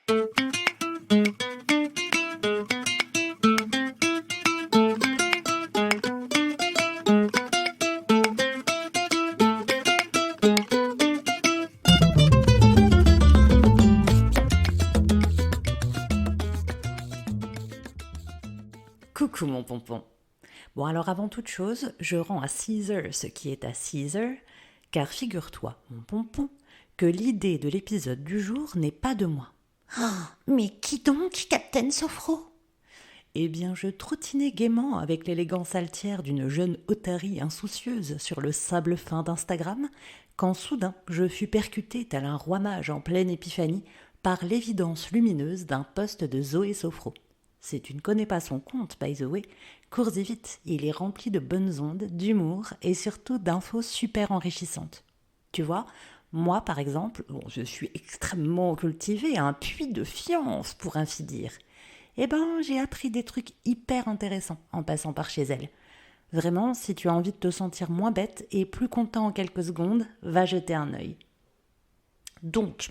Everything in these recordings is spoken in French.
Coucou mon pompon. Bon alors avant toute chose, je rends à Caesar ce qui est à Caesar, car figure-toi, mon pompon, que l'idée de l'épisode du jour n'est pas de moi. Mais qui donc, Captain Sophro? Eh bien je trottinais gaiement avec l'élégance altière d'une jeune otarie insoucieuse sur le sable fin d'Instagram, quand soudain je fus percuté tel un roi mage en pleine épiphanie par l'évidence lumineuse d'un post de Zoé Sophro. Si tu ne connais pas son compte, by the way, cours-y vite, il est rempli de bonnes ondes, d'humour et surtout d'infos super enrichissantes. Tu vois, moi par exemple, je suis extrêmement cultivée, un puits de fiance pour ainsi dire. Eh ben, j'ai appris des trucs hyper intéressants en passant par chez elle. Vraiment, si tu as envie de te sentir moins bête et plus content en quelques secondes, va jeter un œil. Donc,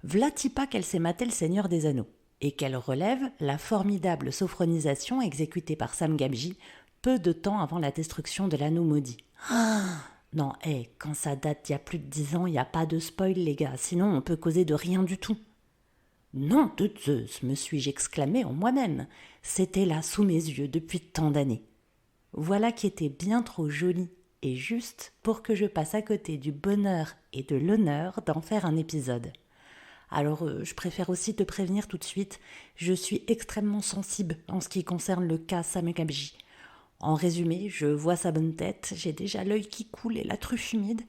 v'là-t-il pas qu'elle s'est maté le Seigneur des Anneaux et qu'elle relève la formidable sophronisation exécutée par Sam Gamgee peu de temps avant la destruction de l'anneau maudit. Non, quand ça date d'il y a plus de 10 ans, il n'y a pas de spoil les gars, sinon on peut causer de rien du tout. Non de Zeus, me suis-je exclamé en moi-même, c'était là sous mes yeux depuis tant d'années. Voilà qui était bien trop joli et juste pour que je passe à côté du bonheur et de l'honneur d'en faire un épisode. Alors, je préfère aussi te prévenir tout de suite, je suis extrêmement sensible en ce qui concerne le cas Sam Gamgee. En résumé, je vois sa bonne tête, j'ai déjà l'œil qui coule et la truffe humide,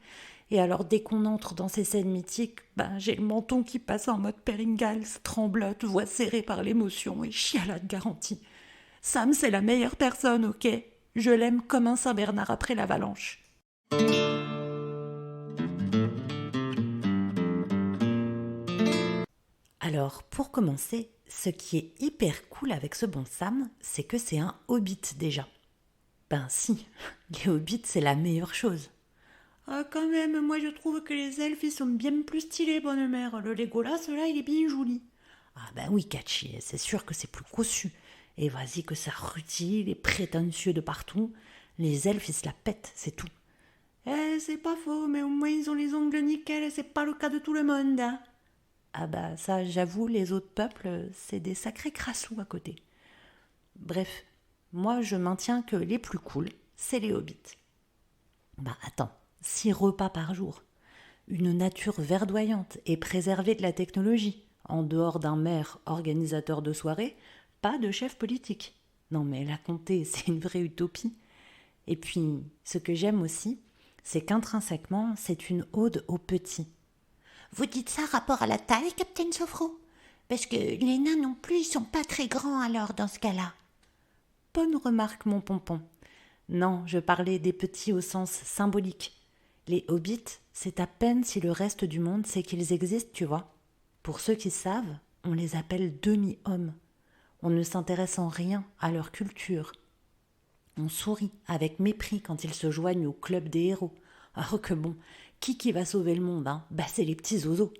et alors dès qu'on entre dans ces scènes mythiques, j'ai le menton qui passe en mode Peringalls, tremblote, voix serrée par l'émotion et chialade garantie. Sam, c'est la meilleure personne, ok? Je l'aime comme un Saint-Bernard après l'avalanche. Alors, pour commencer, ce qui est hyper cool avec ce bon Sam, c'est que c'est un hobbit déjà. Ben si, les hobbits c'est la meilleure chose. Ah quand même, moi je trouve que les elfes ils sont bien plus stylés, bonne mère. Le Legolas là, il est bien joli. Ah ben oui, Catchy, c'est sûr que c'est plus cossu. Et vas-y que ça rutile, il est prétentieux de partout. Les elfes ils se la pètent, c'est tout. C'est pas faux, mais au moins ils ont les ongles nickel et c'est pas le cas de tout le monde, hein. Ah bah ça, j'avoue, les autres peuples, c'est des sacrés crassous à côté. Bref, moi je maintiens que les plus cools, c'est les hobbits. Attends, 6 repas par jour, une nature verdoyante et préservée de la technologie, en dehors d'un maire organisateur de soirée, pas de chef politique. Non mais la comté, c'est une vraie utopie. Et puis, ce que j'aime aussi, c'est qu'intrinsèquement, c'est une ode aux petits. Vous dites ça rapport à la taille, Captain Sophro? Parce que les nains non plus, ils sont pas très grands alors dans ce cas-là. Bonne remarque, mon pompon. Non, je parlais des petits au sens symbolique. Les hobbits, c'est à peine si le reste du monde sait qu'ils existent, tu vois. Pour ceux qui savent, on les appelle demi-hommes. On ne s'intéresse en rien à leur culture. On sourit avec mépris quand ils se joignent au club des héros. Alors que bon, qui va sauver le monde, hein? C'est les petits oiseaux.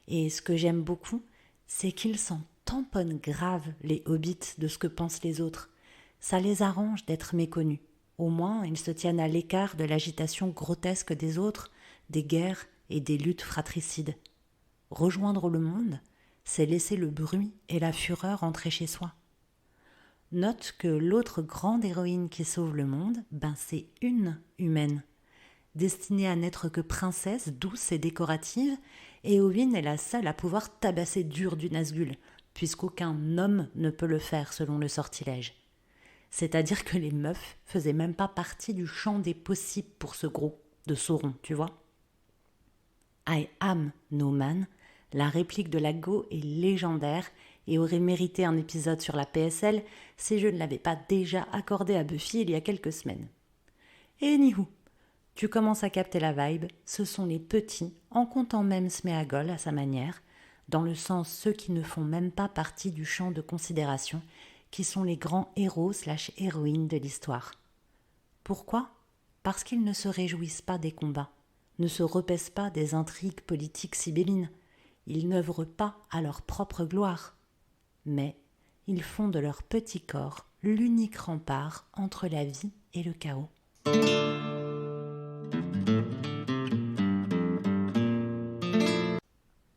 Et ce que j'aime beaucoup, c'est qu'ils s'en tamponnent grave, les hobbits, de ce que pensent les autres. Ça les arrange d'être méconnus. Au moins, ils se tiennent à l'écart de l'agitation grotesque des autres, des guerres et des luttes fratricides. Rejoindre le monde, c'est laisser le bruit et la fureur entrer chez soi. Note que l'autre grande héroïne qui sauve le monde, c'est une humaine. Destinée à n'être que princesse, douce et décorative, Éowyn est la seule à pouvoir tabasser dur du Nazgûl, puisqu'aucun homme ne peut le faire selon le sortilège. C'est-à-dire que les meufs faisaient même pas partie du champ des possibles pour ce gros de Sauron, tu vois. I am no man, la réplique de la Go est légendaire et aurait mérité un épisode sur la PSL si je ne l'avais pas déjà accordé à Buffy il y a quelques semaines. Anywho, tu commences à capter la vibe, ce sont les petits, en comptant même Sméagol à sa manière, dans le sens ceux qui ne font même pas partie du champ de considération, qui sont les grands héros/héroïnes de l'histoire. Pourquoi ? Parce qu'ils ne se réjouissent pas des combats, ne se repaissent pas des intrigues politiques sibyllines. Ils n'œuvrent pas à leur propre gloire, mais ils font de leur petit corps l'unique rempart entre la vie et le chaos.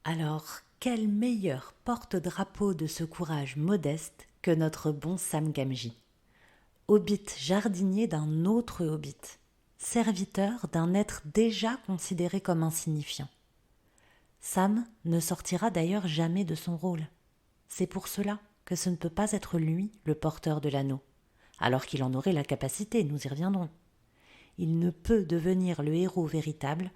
Alors, quel meilleur porte-drapeau de ce courage modeste que notre bon Sam Gamgee, hobbit jardinier d'un autre hobbit, serviteur d'un être déjà considéré comme insignifiant. Sam ne sortira d'ailleurs jamais de son rôle. C'est pour cela que ce ne peut pas être lui le porteur de l'anneau, alors qu'il en aurait la capacité, nous y reviendrons. Il ne peut devenir le héros véritable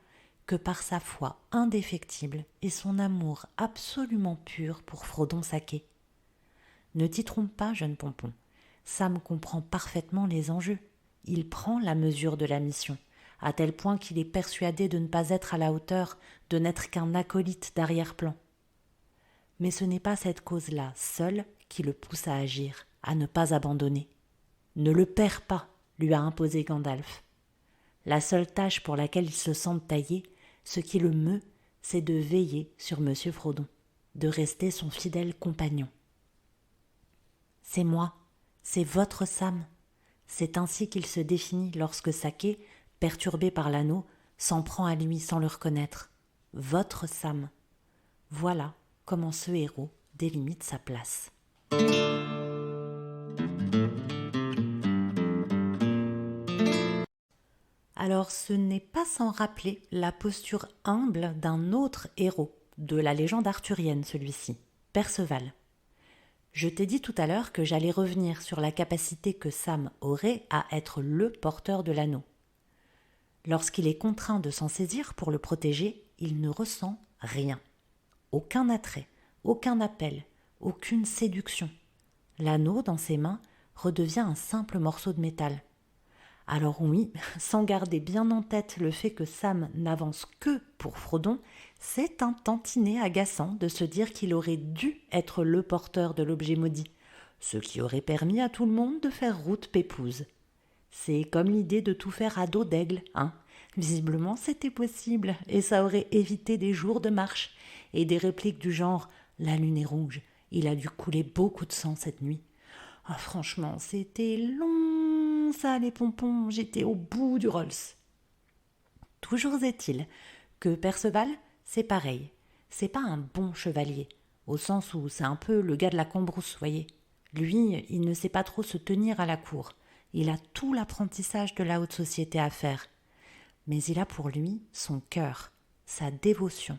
que par sa foi indéfectible et son amour absolument pur pour Frodon Sake. Ne t'y trompe pas, jeune pompon, Sam comprend parfaitement les enjeux. Il prend la mesure de la mission, à tel point qu'il est persuadé de ne pas être à la hauteur, de n'être qu'un acolyte d'arrière-plan. Mais ce n'est pas cette cause-là seule qui le pousse à agir, à ne pas abandonner. Ne le perds pas, lui a imposé Gandalf. La seule tâche pour laquelle il se sent taillé, ce qui le meut, c'est de veiller sur Monsieur Frodon, de rester son fidèle compagnon. C'est moi, c'est votre Sam. C'est ainsi qu'il se définit lorsque Sake, perturbé par l'anneau, s'en prend à lui sans le reconnaître. Votre Sam. Voilà comment ce héros délimite sa place. Alors ce n'est pas sans rappeler la posture humble d'un autre héros, de la légende arthurienne celui-ci, Perceval. Je t'ai dit tout à l'heure que j'allais revenir sur la capacité que Sam aurait à être le porteur de l'anneau. Lorsqu'il est contraint de s'en saisir pour le protéger, il ne ressent rien. Aucun attrait, aucun appel, aucune séduction. L'anneau, dans ses mains, redevient un simple morceau de métal. Alors oui, sans garder bien en tête le fait que Sam n'avance que pour Frodon, c'est un tantinet agaçant de se dire qu'il aurait dû être le porteur de l'objet maudit, ce qui aurait permis à tout le monde de faire route pépouze. C'est comme l'idée de tout faire à dos d'aigle, hein. Visiblement, c'était possible, et ça aurait évité des jours de marche, et des répliques du genre « La lune est rouge, il a dû couler beaucoup de sang cette nuit. » Ah, franchement, c'était long, ça, les pompons, j'étais au bout du Rolls. Toujours est-il que Perceval, c'est pareil. C'est pas un bon chevalier, au sens où c'est un peu le gars de la cambrousse, voyez. Lui, il ne sait pas trop se tenir à la cour. Il a tout l'apprentissage de la haute société à faire. Mais il a pour lui son cœur, sa dévotion,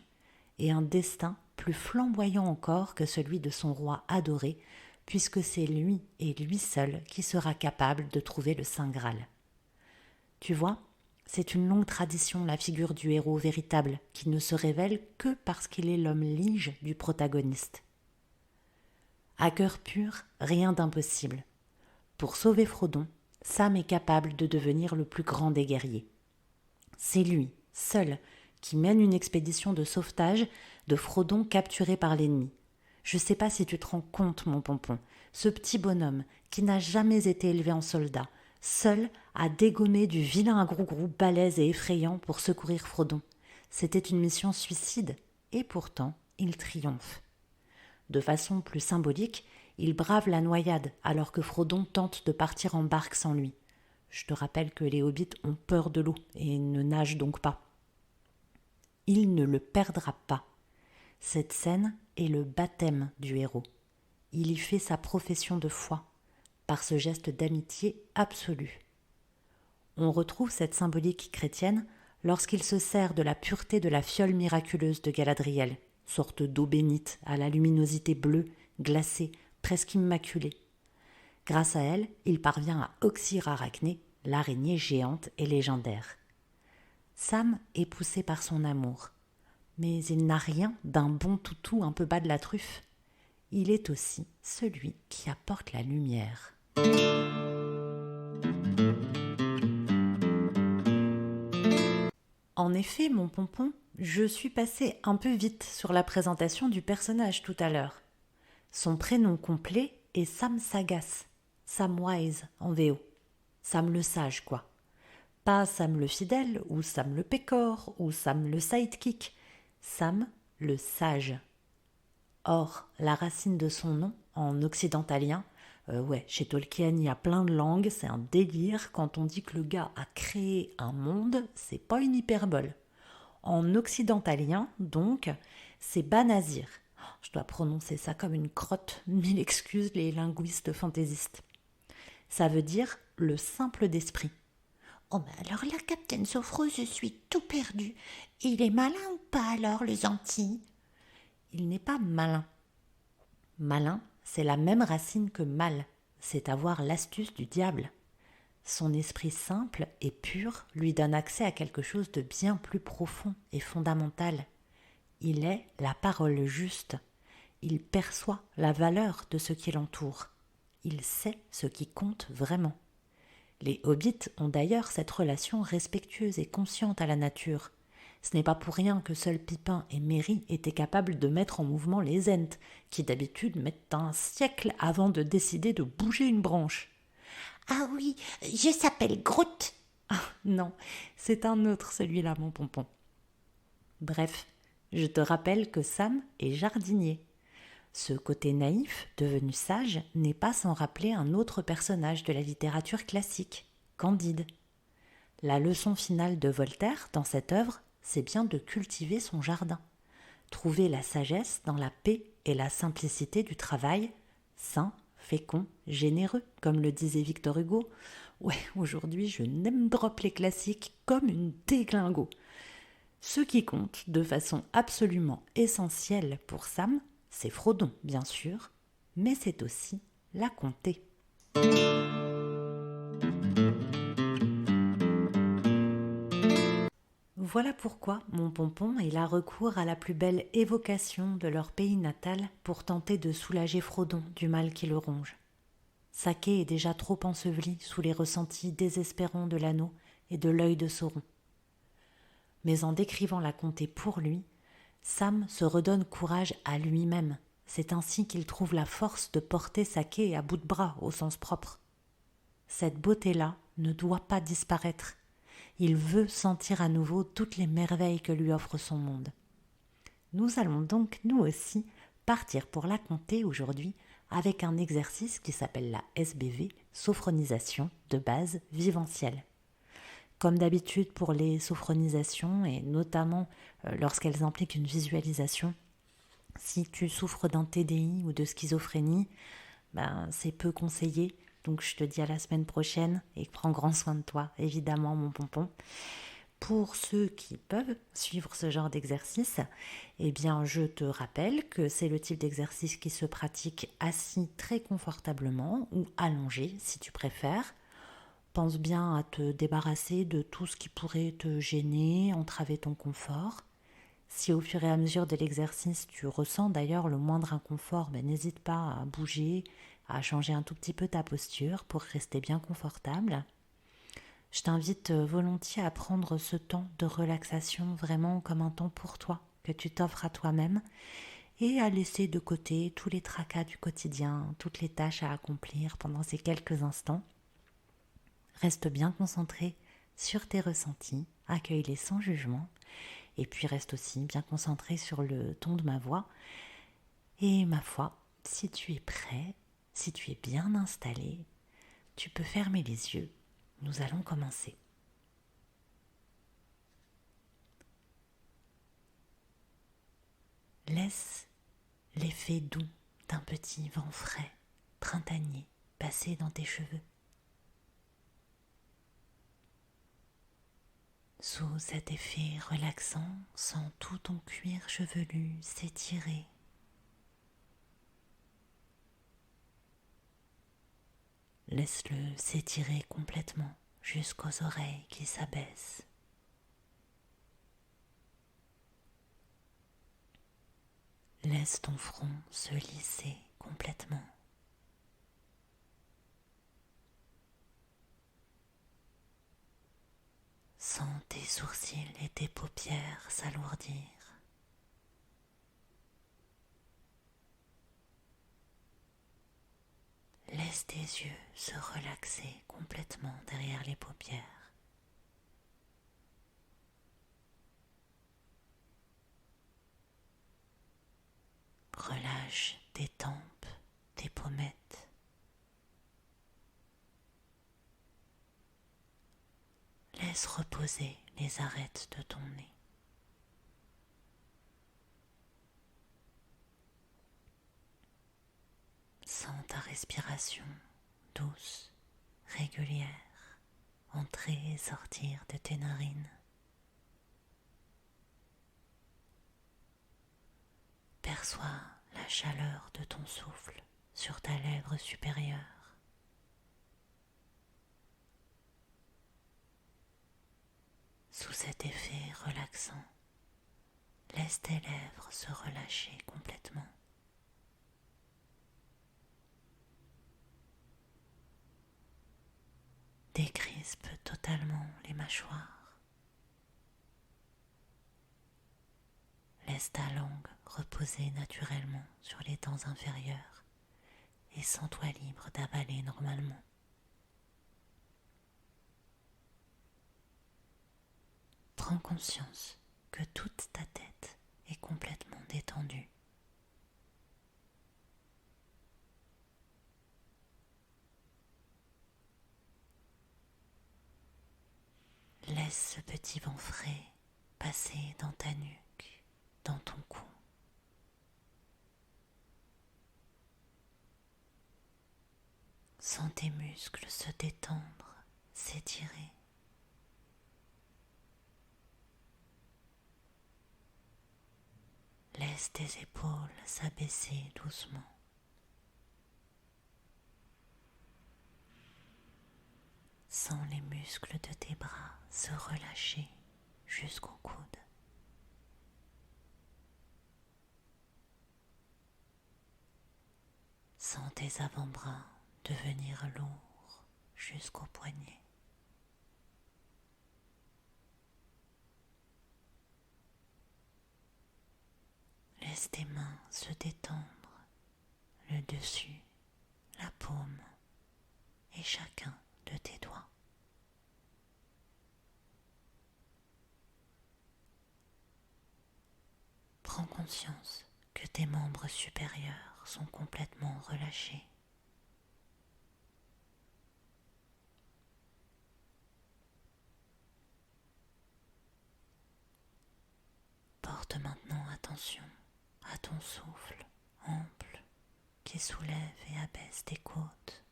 et un destin plus flamboyant encore que celui de son roi adoré, puisque c'est lui et lui seul qui sera capable de trouver le Saint Graal. Tu vois, c'est une longue tradition, la figure du héros véritable, qui ne se révèle que parce qu'il est l'homme lige du protagoniste. À cœur pur, rien d'impossible. Pour sauver Frodon, Sam est capable de devenir le plus grand des guerriers. C'est lui, seul, qui mène une expédition de sauvetage de Frodon capturé par l'ennemi. Je sais pas si tu te rends compte, mon pompon, ce petit bonhomme qui n'a jamais été élevé en soldat, seul à dégommer du vilain grougrou balèze et effrayant pour secourir Frodon. C'était une mission suicide, et pourtant il triomphe. De façon plus symbolique, il brave la noyade alors que Frodon tente de partir en barque sans lui. Je te rappelle que les hobbits ont peur de l'eau et ne nagent donc pas. Il ne le perdra pas. Cette scène est le baptême du héros. Il y fait sa profession de foi, par ce geste d'amitié absolue. On retrouve cette symbolique chrétienne lorsqu'il se sert de la pureté de la fiole miraculeuse de Galadriel, sorte d'eau bénite à la luminosité bleue, glacée, presque immaculée. Grâce à elle, il parvient à Oxyrarachné, l'araignée géante et légendaire. Sam est poussé par son amour, mais il n'a rien d'un bon toutou un peu bas de la truffe. Il est aussi celui qui apporte la lumière. En effet, mon pompon, je suis passée un peu vite sur la présentation du personnage tout à l'heure. Son prénom complet est Sam Sagas, Samwise en VO. Sam le sage, quoi. Pas Sam le fidèle, ou Sam le pécore, ou Sam le sidekick. Sam le sage. Or, la racine de son nom, en occidentalien, chez Tolkien, il y a plein de langues, c'est un délire. Quand on dit que le gars a créé un monde, c'est pas une hyperbole. En occidentalien, donc, c'est Banazir. Je dois prononcer ça comme une crotte, mille excuses les linguistes fantaisistes. Ça veut dire le simple d'esprit. Oh, mais alors là, Captain Sophro, je suis tout perdu. Il est malin ou pas alors, le gentil? Il n'est pas malin. Malin, c'est la même racine que mal, c'est avoir l'astuce du diable. Son esprit simple et pur lui donne accès à quelque chose de bien plus profond et fondamental. Il est la parole juste. Il perçoit la valeur de ce qui l'entoure. Il sait ce qui compte vraiment. Les hobbits ont d'ailleurs cette relation respectueuse et consciente à la nature. Ce n'est pas pour rien que seuls Pipin et Merry étaient capables de mettre en mouvement les Ents, qui d'habitude mettent un siècle avant de décider de bouger une branche. Ah oui, je s'appelle Groot. Ah non, c'est un autre celui-là, mon pompon. Bref, je te rappelle que Sam est jardinier. Ce côté naïf, devenu sage, n'est pas sans rappeler un autre personnage de la littérature classique, Candide. La leçon finale de Voltaire dans cette œuvre, c'est bien de cultiver son jardin. Trouver la sagesse dans la paix et la simplicité du travail, sain, fécond, généreux, comme le disait Victor Hugo. Ouais, aujourd'hui, je name drop les classiques comme une déglingo. Ce qui compte de façon absolument essentielle pour Sam, c'est Frodon, bien sûr, mais c'est aussi la comté. Voilà pourquoi mon pompon il a recours à la plus belle évocation de leur pays natal pour tenter de soulager Frodon du mal qui le ronge. Saké est déjà trop enseveli sous les ressentis désespérants de l'anneau et de l'œil de Sauron. Mais en décrivant la comté pour lui, Sam se redonne courage à lui-même. C'est ainsi qu'il trouve la force de porter Saké à bout de bras au sens propre. Cette beauté-là ne doit pas disparaître. Il veut sentir à nouveau toutes les merveilles que lui offre son monde. Nous allons donc, nous aussi, partir pour la comté aujourd'hui avec un exercice qui s'appelle la SBV, sophronisation de base viventielle. Comme d'habitude pour les sophronisations, et notamment lorsqu'elles impliquent une visualisation, si tu souffres d'un TDI ou de schizophrénie, c'est peu conseillé. Donc je te dis à la semaine prochaine et prends grand soin de toi, évidemment mon pompon. Pour ceux qui peuvent suivre ce genre d'exercice, eh bien je te rappelle que c'est le type d'exercice qui se pratique assis très confortablement ou allongé si tu préfères. Pense bien à te débarrasser de tout ce qui pourrait te gêner, entraver ton confort. Si au fur et à mesure de l'exercice, tu ressens d'ailleurs le moindre inconfort, n'hésite pas à bouger, à changer un tout petit peu ta posture pour rester bien confortable. Je t'invite volontiers à prendre ce temps de relaxation vraiment comme un temps pour toi, que tu t'offres à toi-même, et à laisser de côté tous les tracas du quotidien, toutes les tâches à accomplir pendant ces quelques instants. Reste bien concentré sur tes ressentis, accueille-les sans jugement, et puis reste aussi bien concentré sur le ton de ma voix. Et ma foi, si tu es prêt, si tu es bien installé, tu peux fermer les yeux. Nous allons commencer. Laisse l'effet doux d'un petit vent frais, printanier, passer dans tes cheveux. Sous cet effet relaxant, sens tout ton cuir chevelu s'étirer. Laisse-le s'étirer complètement jusqu'aux oreilles qui s'abaissent. Laisse ton front se lisser complètement. Sens tes sourcils et tes paupières s'alourdir. Laisse tes yeux se relaxer complètement derrière les paupières. Relâche tes tempes, tes pommettes. Laisse reposer les arêtes de ton nez. Sens ta respiration douce, régulière, entrer et sortir de tes narines. Perçois la chaleur de ton souffle sur ta lèvre supérieure. Sous cet effet relaxant, laisse tes lèvres se relâcher complètement. Décrispe totalement les mâchoires. Laisse ta langue reposer naturellement sur les dents inférieures et sens-toi libre d'avaler normalement. Prends conscience que toute ta tête est complètement détendue. Laisse ce petit vent frais passer dans ta nuque, dans ton cou. Sens tes muscles se détendre, s'étirer. Laisse tes épaules s'abaisser doucement. Sens les muscles de tes bras se relâcher jusqu'au coude. Sens tes avant-bras devenir lourds jusqu'aux poignets. Laisse tes mains se détendre, le dessus, la paume et chacun de tes doigts. Prends conscience que tes membres supérieurs sont complètement relâchés. Porte maintenant attention à ton souffle ample qui soulève et abaisse tes côtes.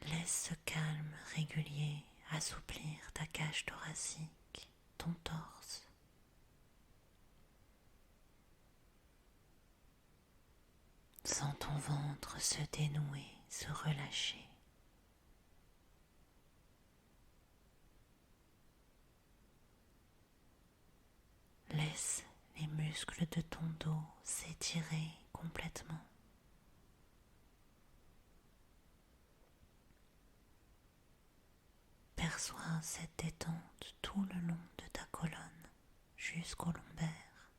Laisse ce calme régulier assouplir ta cage thoracique, ton torse. Sens ton ventre se dénouer, se relâcher. Laisse les muscles de ton dos s'étirer complètement. Perçois cette détente tout le long de ta colonne jusqu'au lombaire.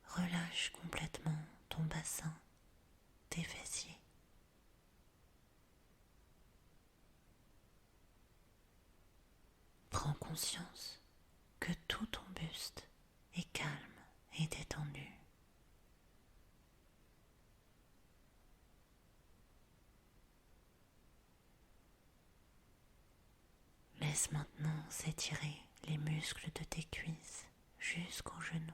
Relâche complètement ton bassin, tes fessiers. Prends conscience que tout ton buste est calme et détendu. Laisse maintenant s'étirer les muscles de tes cuisses jusqu'aux genoux.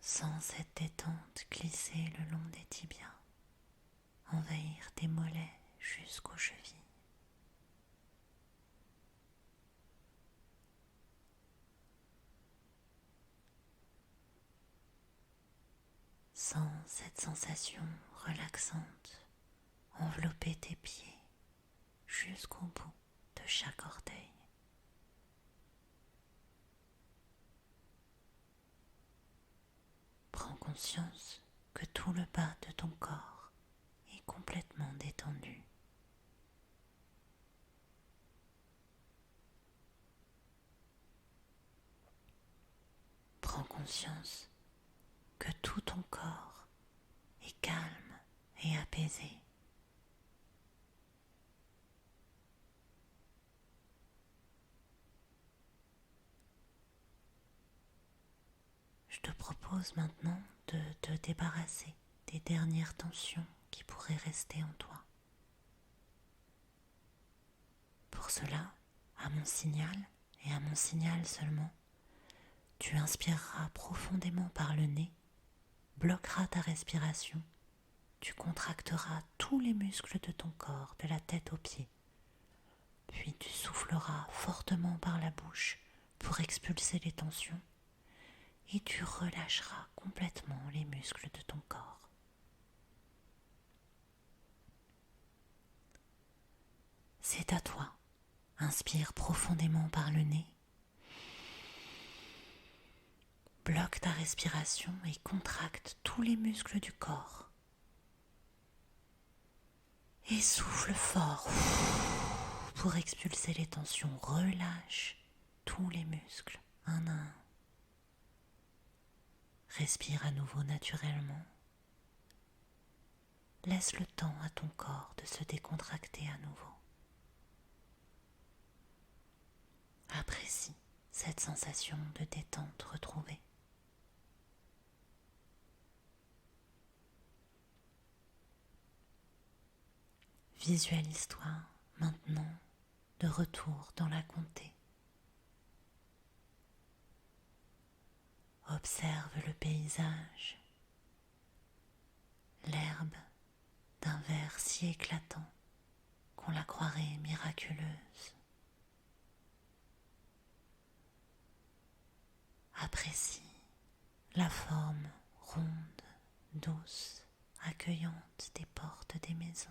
Sens cette détente glisser le long des tibias, envahir tes mollets jusqu'aux chevilles. Sens cette sensation relaxante envelopper tes pieds jusqu'au bout de chaque orteil. Prends conscience que tout le bas de ton corps est complètement détendu. Prends conscience que tout ton corps est calme et apaisé. Je te propose maintenant de te débarrasser des dernières tensions qui pourraient rester en toi. Pour cela, à mon signal, et à mon signal seulement, tu inspireras profondément par le nez, bloqueras ta respiration, tu contracteras tous les muscles de ton corps, de la tête aux pieds, puis tu souffleras fortement par la bouche pour expulser les tensions, et tu relâcheras complètement les muscles de ton corps. C'est à toi. Inspire profondément par le nez. Bloque ta respiration et contracte tous les muscles du corps. Et souffle fort pour expulser les tensions. Relâche tous les muscles, un à un. Respire à nouveau naturellement. Laisse le temps à ton corps de se décontracter à nouveau. Apprécie cette sensation de détente retrouvée. Visualise-toi maintenant de retour dans la comté. Observe le paysage, l'herbe d'un vert si éclatant qu'on la croirait miraculeuse. Apprécie la forme ronde, douce, accueillante des portes des maisons.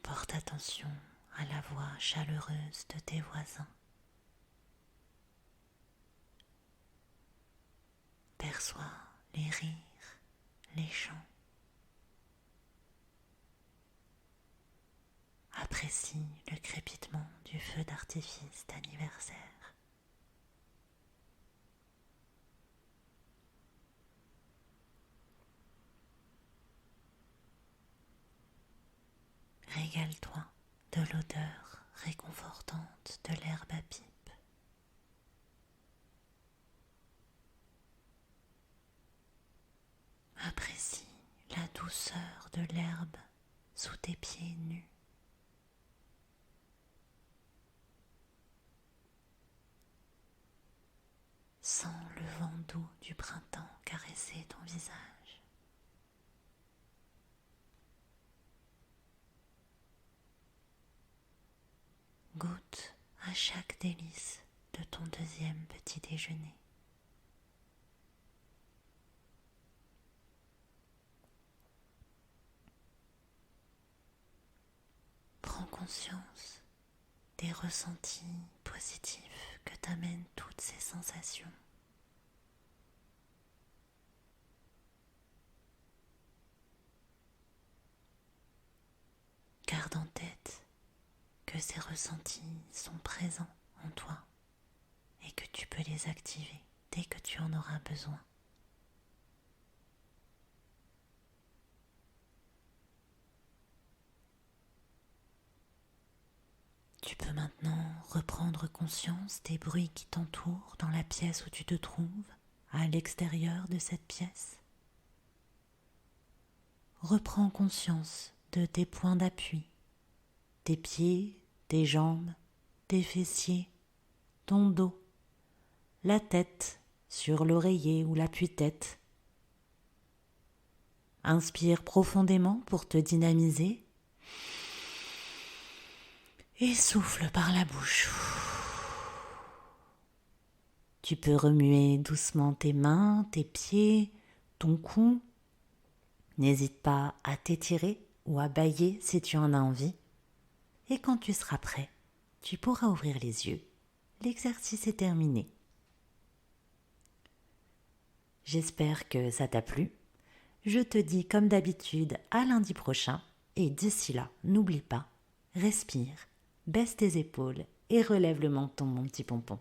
Porte attention à la voix chaleureuse de tes voisins. Perçois les rires, les chants. Apprécie le crépitement du feu d'artifice d'anniversaire. Régale-toi de l'odeur réconfortante de l'herbe à pipe. Apprécie la douceur de l'herbe sous tes pieds nus. Sens le vent doux du printemps caresser ton visage. Goûte à chaque délice de ton deuxième petit déjeuner. Prends conscience des ressentis positifs que t'amènent toutes ces sensations. Garde en tête que ces ressentis sont présents en toi et que tu peux les activer dès que tu en auras besoin. Tu peux maintenant reprendre conscience des bruits qui t'entourent dans la pièce où tu te trouves, à l'extérieur de cette pièce. Reprends conscience de tes points d'appui, tes pieds, tes jambes, tes fessiers, ton dos, la tête sur l'oreiller ou l'appui-tête. Inspire profondément pour te dynamiser et souffle par la bouche. Tu peux remuer doucement tes mains, tes pieds, ton cou. N'hésite pas à t'étirer ou à bâiller si tu en as envie. Et quand tu seras prêt, tu pourras ouvrir les yeux. L'exercice est terminé. J'espère que ça t'a plu. Je te dis comme d'habitude à lundi prochain. Et d'ici là, n'oublie pas, respire, baisse tes épaules et relève le menton, mon petit pompon.